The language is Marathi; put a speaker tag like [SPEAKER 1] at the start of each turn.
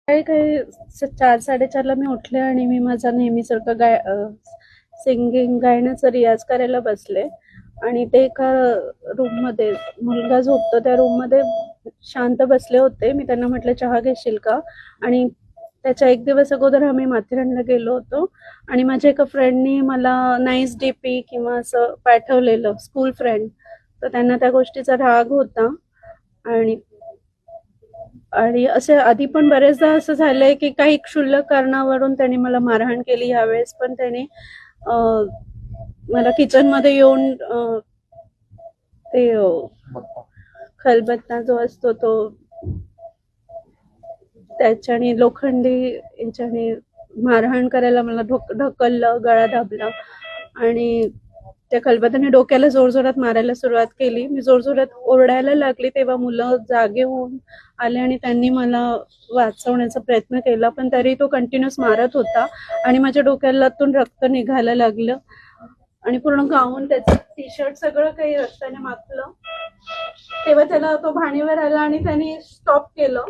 [SPEAKER 1] काही काही 4-4:30ला मी उठले आणि मी माझा नेहमीसारखं सिंगिंग गायनाचा रियाज करायला बसले आणि ते एका रूम मध्ये मुलगा झोपतो त्या रूम मध्ये शांत बसले होते. मी त्यांना म्हटलं चहा घेशील का, आणि त्याच्या एक दिवस अगोदर आम्ही माथेरानला गेलो होतो आणि माझ्या एका फ्रेंडनी मला नाईस डीपी किंवा असं पाठवलेलं, स्कूल फ्रेंड. तर त्यांना त्या गोष्टीचा राग होता आणि आणि असे आधी पण बरेचदा असं झालंय की काही क्षुल्लक कारणावरून त्यांनी मला मारहाण केली. यावेळेस पण त्याने मला किचन मध्ये येऊन ते खलबत्ता जो असतो तो त्याच्याने लोखंडी याच्याने मारहाण करायला मला ढकललं, गळा दाबला आणि त्या खलबत्त्याने डोक्याला जोरजोरात मारायला सुरुवात केली. मी जोरजोरात ओरडायला लागली तेव्हा मुलं जागे होऊन आले आणि त्यांनी मला वाचवण्याचा प्रयत्न केला, पण तरी तो कंटिन्युअस मारत होता आणि माझ्या डोक्यातून रक्त निघायला लागलं आणि पूर्ण गाऊन, त्याचं टी शर्ट सगळं काही रस्त्याने माखलं. तेव्हा त्याला तो भाणीवर आला आणि त्यांनी स्टॉप केलं